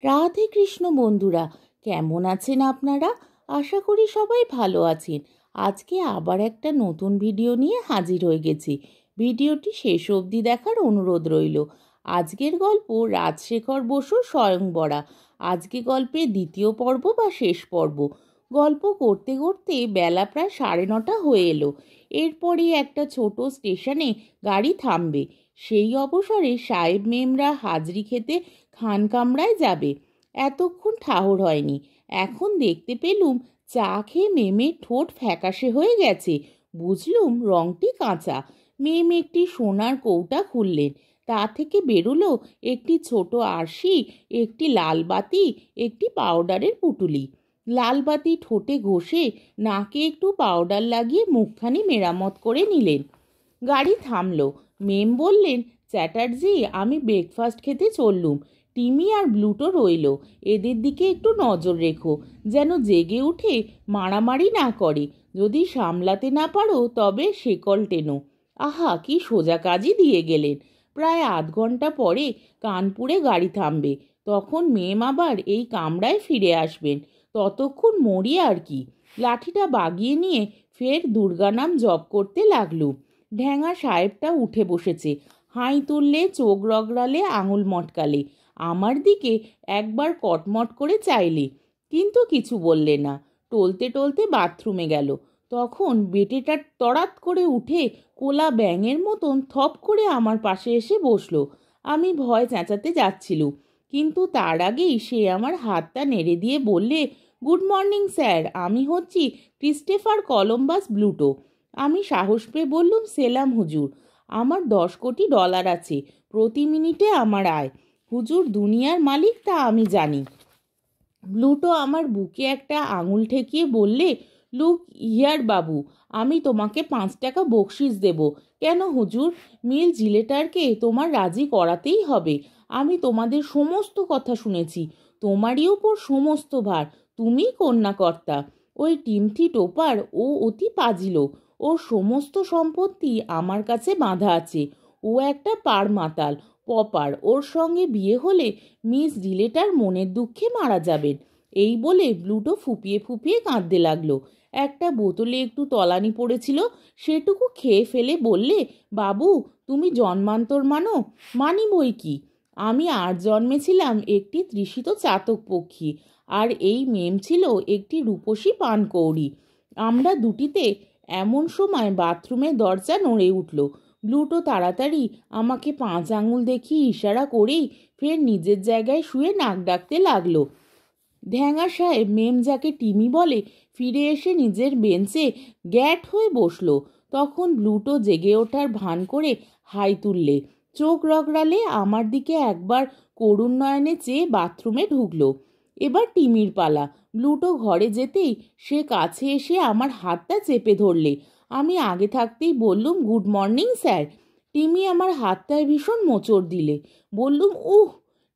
রাধে কৃষ্ণ বন্ধুরা, কেমন আছেন আপনারা? আশা করি সবাই ভালো আছেন। আজকে আবার একটা নতুন ভিডিও নিয়ে হাজির হয়ে গেছি। ভিডিওটি শেষ অবধি দেখার অনুরোধ রইল। আজকের গল্প রাজশেখর বসুর স্বয়ংবরা। আজকে গল্পের দ্বিতীয় পর্ব বা শেষ পর্ব। গল্প করতে করতে বেলা প্রায় 9:30 হয়ে এলো। এরপরই একটা ছোট স্টেশনে গাড়ি থামবে। সেই অবসরে সাহেব মেমরা হাজরি খেতে খানকামরায় যাবে। এতক্ষণ ঠাহর হয়নি। এখন দেখতে পেলুম চা খেয়ে মেমের ঠোঁট ফ্যাকাশে হয়ে গেছে। বুঝলুম রংটি কাঁচা। মেম একটি সোনার কৌটা খুললেন। তা থেকে বেরোলো একটি ছোট আরশি, একটি লাল বাতি, একটি পাউডারের পুটুলি। লাল বাতি ঠোঁটে ঘষে নাকে একটু পাউডার লাগিয়ে মুখখানি মেরামত করে নিলেন। গাড়ি থামলো। মেম বললেন, চ্যাটার্জি, আমি ব্রেকফাস্ট খেতে চললুম। টিমি আর ব্লুটো রইল। এদের দিকে একটু নজর রেখো, যেন জেগে উঠে মারামারি না করে। যদি সামলাতে না পারো তবে শেকল টেনো। আহা, কি সোজা কাজই দিয়ে গেলেন। প্রায় আধ ঘন্টা পরে কানপুরে গাড়ি থামবে। তখন মেম আবার এই কামরায় ফিরে আসবেন। ততক্ষণ মরি আর কি। লাঠিটা বাগিয়ে নিয়ে ফের দুর্গানাম জপ করতে লাগলুম। ঢ্যাঙা সাহেবটা উঠে বসেছে। হাই তুললে, চোখ রগড়ালে, আঙুল মটকালে, আমার দিকে একবার কটমট করে চাইলে, কিন্তু কিছু বললে না। টলতে টলতে বাথরুমে গেল। তখন বেটেটা তড়াৎ করে উঠে কোলা ব্যাঙের মতন থপ করে আমার পাশে এসে বসলো। আমি ভয় চেঁচাতে যাচ্ছিলুম, কিন্তু তার আগেই সে আমার হাতটা নেড়ে দিয়ে বললে, গুড মর্নিং স্যার, আমি হচ্ছি ক্রিস্টোফার কলম্বাস ব্লুটো। আমি সাহস পেয়ে বললুম, সেলাম হুজুর। আমার 10 কোটি ডলার আছে, প্রতি মিনিটে আমার আয়। হুজুর দুনিয়ার মালিক, তা আমি জানি। ব্লুটো আমার বুকে একটা আঙুল ঠেকিয়ে বললে, লুক হিয়ার বাবু, আমি তোমাকে 5 টাকা বকশিস দেব। কেন হুজুর? মিল জিলেটারকে তোমার রাজি করাতেই হবে। আমি তোমাদের সমস্ত কথা শুনেছি। তোমারই ওপর সমস্ত ভার। তুমিই কন্যাকর্তা। ওই টিমথি টোপার ও অতি পাজিল। ওর সমস্ত সম্পত্তি আমার কাছে বাঁধা আছে। ও একটা পার মাতাল পপার। ওর সঙ্গে বিয়ে হলে মিস ডিলেটার মনের দুঃখে মারা যাবেন। এই বলে ব্লুটো ফুপিয়ে ফুপিয়ে কাঁদতে লাগলো। একটা বোতলে একটু তলানি পড়েছিল, সেটুকু খেয়ে ফেলে বললে, বাবু, তুমি জন্মান্তর মানো? মানি বই কি। আমি 8 জন্মেছিলাম একটি তৃষিত চাতক পক্ষী, আর এই মেম ছিল একটি রূপসী পানকৌড়ি। আমরা দুটিতে এমন সময় বাথরুমের দরজা নড়ে উঠল। ব্লুটো তাড়াতাড়ি আমাকে 5 আঙুল দেখিয়ে ইশারা করেই ফের নিজের জায়গায় শুয়ে নাক ডাকতে লাগলো। ঢ্যাঙা সাহেব, মেম যাকে টিমি বলে, ফিরে এসে নিজের বেঞ্চে গ্যাট হয়ে বসলো। তখন ব্লুটো জেগে ওঠার ভান করে হাই তুললে, চোখ রগড়ালে, আমার দিকে একবার করুণ নয়নে চেয়ে বাথরুমে ঢুকলো। এবার টিমির পালা। ব্লুটো ঘরে যেতেই সে কাছে এসে আমার হাতটা চেপে ধরলে। আমি আগে থাকতেই বললুম, গুড মর্নিং স্যার। টিমি আমার হাতটায় ভীষণ মোচড় দিলে। বললুম, উহ।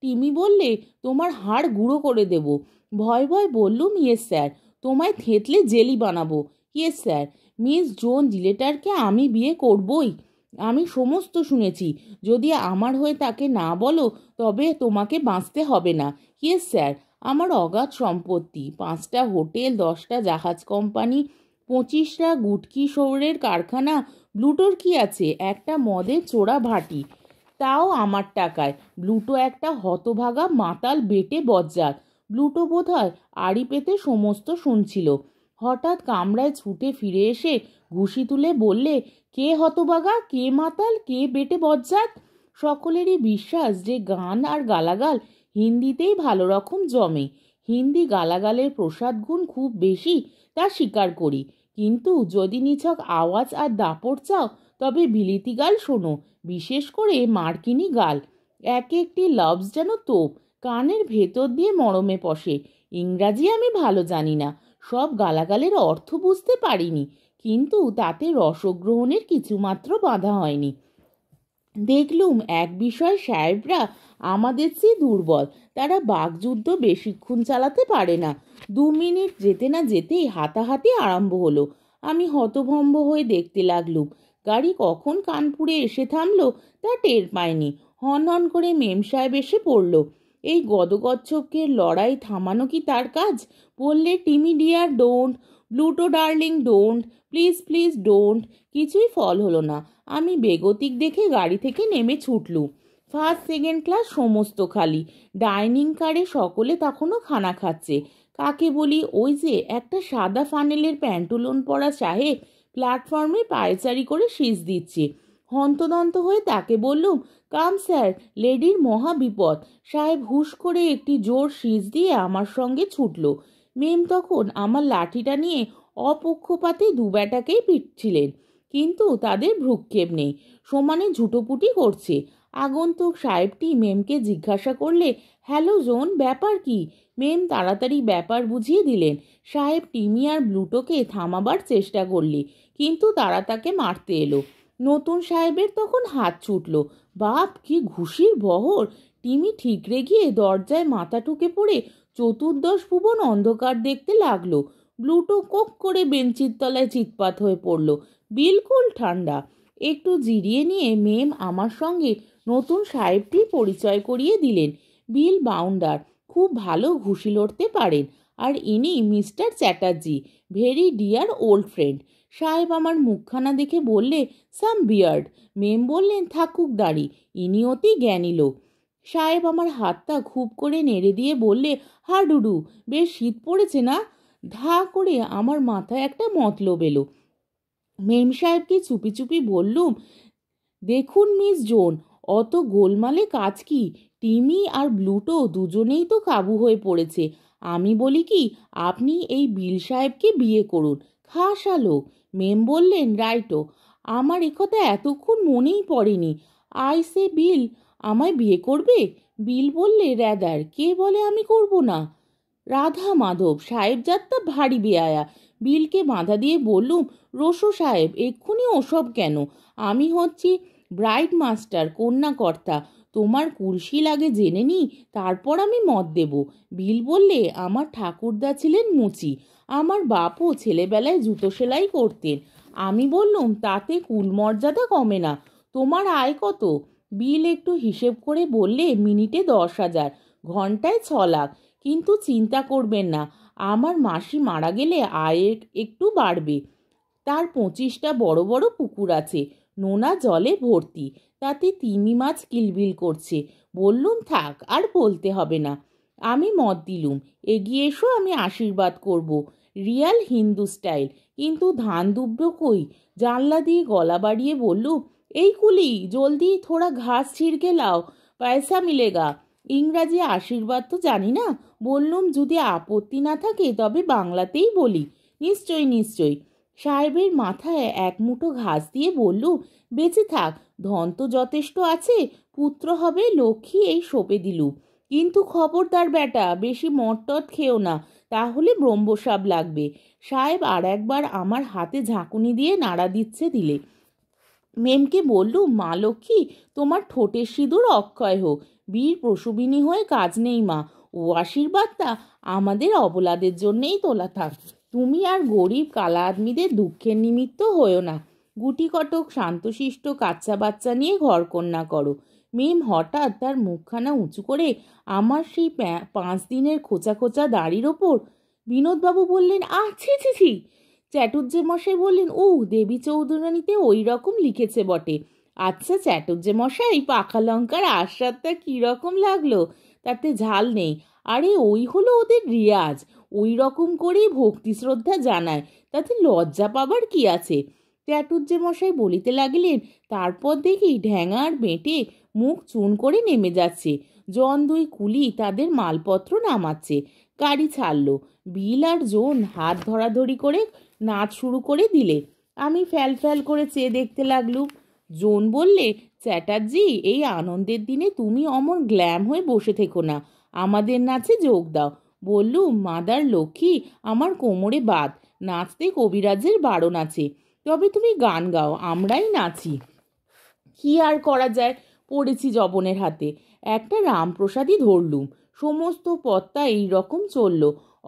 টিমি বললে, তোমার হাড় গুঁড়ো করে দেব। ভয় ভয় বললুম, ইয়েস স্যার। তোমায় থেতলে জেলি বানাবো। Yes sir. মিস জোন জিলেটারকে আমি বিয়ে করবই। আমি সমস্ত শুনেছি। যদি আমার হয়ে তাকে না বলো তবে তোমাকে বাঁচতে হবে না। Yes sir. আমার অগাধ সম্পত্তি, 5টা হোটেল, 10টা জাহাজ কোম্পানি, 25টা গুটকি শহরের কারখানা। ব্লুটোর কি আছে? একটা মদের চোরা ভাটি, তাও আমার টাকায়। ব্লুটো একটা হতভাগা মাতাল বেটে বজ্জাত। ব্লুটো বোধ হয় আড়ি পেতে সমস্ত শুনছিল। হঠাৎ কামরায় ছুটে ফিরে এসে ঘুষি তুলে বললে, কে হতভাগা, কে মাতাল, কে বেটে বজ্জাত? সকলেরই বিশ্বাস যে গান আর গালাগাল হিন্দিতেই ভালো রকম জমে। হিন্দি গালাগালের প্রসাদ গুণ খুব বেশি, তা স্বীকার করি। কিন্তু যদি নিছক আওয়াজ আর দাপট চাও তবে বিলিতি গাল শোনো, বিশেষ করে মার্কিনি গাল। এক একটি লাভস যেন তোপ, কানের ভেতর দিয়ে মরমে পশে। ইংরাজি আমি ভালো জানি না, সব গালাগালের অর্থ বুঝতে পারিনি, কিন্তু তাতে রসগ্রহণের কিছুমাত্র বাধা হয়নি। দেখলুম এক বিষয় সাহেবরা আমাদের চেয়ে দুর্বল। তারা বাকযুদ্ধ বেশিক্ষণ চালাতে পারে না। 2 মিনিট যেতে না যেতেই হাতাহাতি আরম্ভ হলো। আমি হতভম্ব হয়ে দেখতে লাগলুম। গাড়ি কখন কানপুরে এসে থামলো তা টের পায়নি। হন হন করে মেম সাহেব এসে পড়ল। এই গদকচ্ছপকে লড়াই থামানো কি তার কাজ? বললে, Timmy dear don't, Bluto darling don't, please please don't. কিছুই ফল হলো না। আমি বেগতিক দেখে গাড়ি থেকে নেমে ছুটলুম। ফার্স্ট সেকেন্ড ক্লাস সমস্ত খালি। ডাইনিং কারে সকলে তখনও খানা খাচ্ছে। কাকে বলি? ওই যে একটা সাদা ফানেলের প্যান্টুলন পরা সাহেব প্ল্যাটফর্মে পায়চারি করে শীষ দিচ্ছে। হন্তদন্ত হয়ে তাকে বললুম, কাম স্যার, লেডির মহা বিপদ। সাহেব হুশ করে একটি জোর শীষ দিয়ে আমার সঙ্গে ছুটল। মেম তখন আমার লাঠিটা নিয়ে অপক্ষপাতে দুবেটাকেই পিটছিলেন, কিন্তু তাদের ভ্রুক্ষেপ নেই, সমানে ঝুটোপুটি করছে। আগন্তুক সাহেবটি মেমকে জিজ্ঞাসা করলে, হ্যালো জোন, ব্যাপার কি? মেম তাড়াতাড়ি ব্যাপার বুঝিয়ে দিলেন। সাহেব টিমি আর ব্লুটোকে থামাবার চেষ্টা করলে, কিন্তু তারা তাকে মারতে এলো। নতুন সাহেবের তখন হাত ছুটল। বাপ, কি ঘুষির বহর! টিমি ঠিকরে গিয়ে দরজায় মাথা ঠুকে পড়ে চতুর্দশ ভুবন অন্ধকার দেখতে লাগলো। ব্লুটো কোক করে বেঞ্চির তলায় চিৎপাত হয়ে পড়ল, বিলকুল ঠান্ডা। একটু জিরিয়ে নিয়ে মেম আমার সঙ্গে নতুন সাহেবটি পরিচয় করিয়ে দিলেন। বিল বাউন্ডার, খুব ভালো ঘুষি লড়তে পারেন, আর ইনি mister Chatterjee, very deer old friend. সাহেব আমার মুখখানা দেখে বললে, সাম বিয়ার্ড। মেম বললেন, থাকুক দাড়ি, ইনি অতি জ্ঞানী লোক। সাহেব আমার হাতটা খুব করে নেড়ে দিয়ে বললে, হাডুডু, বেশ শীত পড়েছে না? ধা করে আমার মাথায় একটা মতলব এলো। মেম সাহেবকে চুপি চুপি বললুম, দেখুন মিস জোন, অত গোলমালে কাজ কি? টিমি আর ব্লুটো দুজনেই তো কাবু হয়ে পড়েছে। আমি বলি কি, আপনি এই বিল সাহেবকে বিয়ে করুন, খাসা লোক। মেম বললেন, রাইটো। আমার একথা এতক্ষণ মনেই পড়েনি। আই সে বিল, আমায় বিয়ে করবে? বিল বললে, র্যাদার। কে বলে আমি করব না? রাধা মাধব সাহেব যাত্রা ভারী বেয়ায়া। বিলকে বাধা দিয়ে বললুম, রোশো সাহেব, এক্ষুনি ওসব কেন? আমি হচ্ছি ব্রাইড মাস্টার, কন্যাকর্তা। তোমার কুলসি লাগে জেনে নি, তারপর আমি মত দেব। বিল বললে, আমার ঠাকুরদা ছিলেন মুচি, আমার বাপও ছেলেবেলায় জুতো সেলাই করতেন। আমি বললুম, তাতে কুলমর্যাদা কমে না। তোমার আয় কত? বিল একটু হিসেব করে বললে, মিনিটে 10,000, ঘন্টায় 6 লাখ। কিন্তু চিন্তা করবেন না, আমার মাসি মারা গেলে আয় একটু বাড়বে। তার 25টা বড় বড় পুকুর আছে, নোনা জলে ভর্তি, তাতে তিমি মাছ কিলবিল করছে। বললুম, থাক, আর বলতে হবে না। আমি মত দিলুম, এগিয়ে এসো, আমি আশীর্বাদ করব, রিয়াল হিন্দু স্টাইল। কিন্তু ধান দুব্য কই? জানলা দিয়ে গলা বাড়িয়ে বললুম, এই কুলি, জলদি থোড়া ঘাস ছিঁড়কে লাও, পয়সা মিলেগা। ইংরাজি আশীর্বাদ তো জানি না। বললুম, যদি আপত্তি না থাকে তবে বাংলাতেই বলি। নিশ্চয়ই নিশ্চয়ই। সাহেবের মাথায় এক মুঠো ঘাস দিয়ে বললুম, বেঁচে থাক, ধন তো যথেষ্ট আছে, পুত্র হবে লক্ষ্মী, এই সঁপে দিলুম। কিন্তু খবরদার বেটা, বেশি মটটট খেও না, তাহলে ব্রহ্মসাপ লাগবে। সাহেব আর একবার আমার হাতে ঝাঁকুনি দিয়ে নাড়া দিচ্ছে দিলে। মেমকে বললুম, মা লক্ষ্মী, তোমার ঠোঁটের সিঁদুর অক্ষয় হোক। বীর প্রসবিনী হয়ে কাজ নেই মা, ও আশীর্বাদটা আমাদের অবলাদের জন্যেই তোলা থাক। তুমি আর গরিব কালা আদমিদের দুঃখের নিমিত্ত হয়েও না। গুটি কটক শান্তশিষ্ট কাচ্চা বাচ্চা নিয়ে ঘর কন্যা করো। মেম হঠাৎ তার মুখখানা উঁচু করে আমার সেই 5 দিনের খোঁচা খোঁচা দাড়ির ওপর। বিনোদবাবু বললেন, ছি ছি ছি। চ্যাটুর্জে মশাই বললেন, দেবী চৌধুরানীতে ওই রকম লিখেছে বটে। আচ্ছা চ্যাটুর্জে মশাই, পাকা লঙ্কার আস্বাদটা কীরকম লাগলো? তাতে ঝাল নেই। আরে ওই হলো ওদের রিয়াজ, ওই রকম করেই ভক্তি শ্রদ্ধা জানায়, তাতে লজ্জা পাবার কি আছে? চ্যাটুর্জে মশাই বলিতে লাগিলেন, তারপর দেখি ঢ্যাঙার বেঁটে মুখ চুন করে নেমে যাচ্ছে, জন 2 কুলি তাদের মালপত্র নামাচ্ছে। গাড়ি ছাড়ল। বিল আর জোন হাত ধরাধরি করে নাচ শুরু করে দিলে। আমি ফ্যাল ফ্যাল করে চেয়ে দেখতে লাগলুম। জোন বললে, চ্যাটার্জি, এই আনন্দের দিনে তুমি অমন গ্ল্যাম হয়ে বসে থেকো না, আমাদের নাচে যোগ দাও। বললুম, মাদার লক্ষ্মী, আমার কোমরে বাত, নাচতে কবিরাজের বারণ আছে। তবে তুমি গান গাও, আমরাই নাচি। কি আর করা যায়, পড়েছি জবনের হাতে। একটা রামপ্রসাদই ধরলুম। সমস্ত পথটা এই রকম চলল।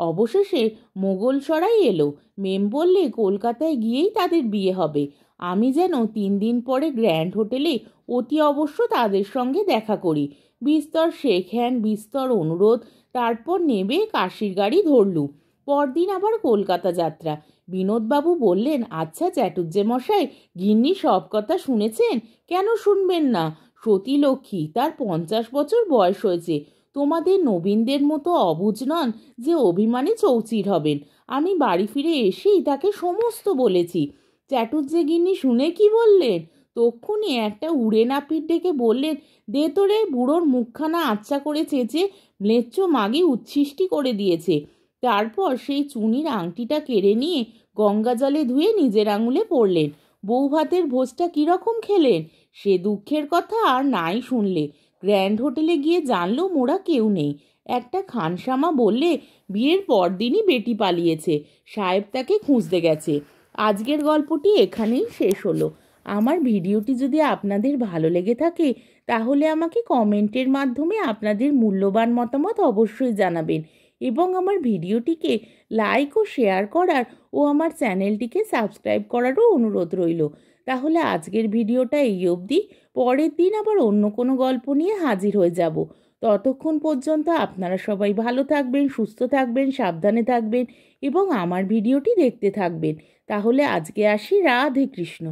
অবশেষে মোগলসরাই এলো। মেম বললে, কলকাতায় গিয়েই তাদের বিয়ে হবে। আমি যেন 3 দিন পরে গ্র্যান্ড হোটেলে অতি অবশ্য তাদের সঙ্গে দেখা করি। বিস্তর শেখ হ্যান্ড, বিস্তর অনুরোধ, তারপর নেবে কাশির গাড়ি ধরলু। পরদিন আবার কলকাতা যাত্রা। বিনোদবাবু বললেন, আচ্ছা চ্যাটুর্জে মশাই, গিন্নি সব কথা শুনেছেন? কেন শুনবেন না? সতী লক্ষ্মী, তার 50 বছর বয়স হয়েছে। তোমাদের নবীনদের মতো অবুঝ নন যে অভিমানে চৌচির হবেন। আমি বাড়ি ফিরে এসেই তাকে সমস্ত বলেছি। চ্যাটুর্জে গিন্নি শুনে কি বললেন? তক্ষুনি একটা উড়ে নাপিত ডেকে বললেন, দে তোরে, বুড়োর মুখখানা আচ্ছা করে চেঁচে ম্লেচ্ছ মাগি উচ্ছিষ্টি করে দিয়েছে। তারপর সেই চুনির আংটিটা কেড়ে নিয়ে গঙ্গা জলে ধুয়ে নিজের আঙুলে পড়লেন। বউ ভাতের ভোজটা কীরকম খেলেন সে দুঃখের কথা আর নাই শুনলে। গ্র্যান্ড হোটেলে গিয়ে জানলো মোরা কেউ নেই। একটা খানসামা বললে বিয়ের পরদিনই বেটি পালিয়েছে, সাহেব তাকে খুঁজতে গেছে। আজকের গল্পটি এখানেই শেষ হলো। আমার ভিডিওটি যদি আপনাদের ভালো লেগে থাকে তাহলে আমাকে কমেন্টের মাধ্যমে আপনাদের মূল্যবান মতামত অবশ্যই জানাবেন এবং আমার ভিডিওটিকে লাইক ও শেয়ার করার ও আমার চ্যানেলটিকে সাবস্ক্রাইব করারও অনুরোধ রইল। তাহলে আজকের ভিডিওটা এই অবধি। পরের দিন আবার অন্য কোনো গল্প নিয়ে হাজির হয়ে যাব। ততক্ষণ পর্যন্ত আপনারা সবাই ভালো থাকবেন, সুস্থ থাকবেন, সাবধানে থাকবেন এবং আমার ভিডিওটি দেখতে থাকবেন। তাহলে আজকে আসি। রাধে কৃষ্ণ।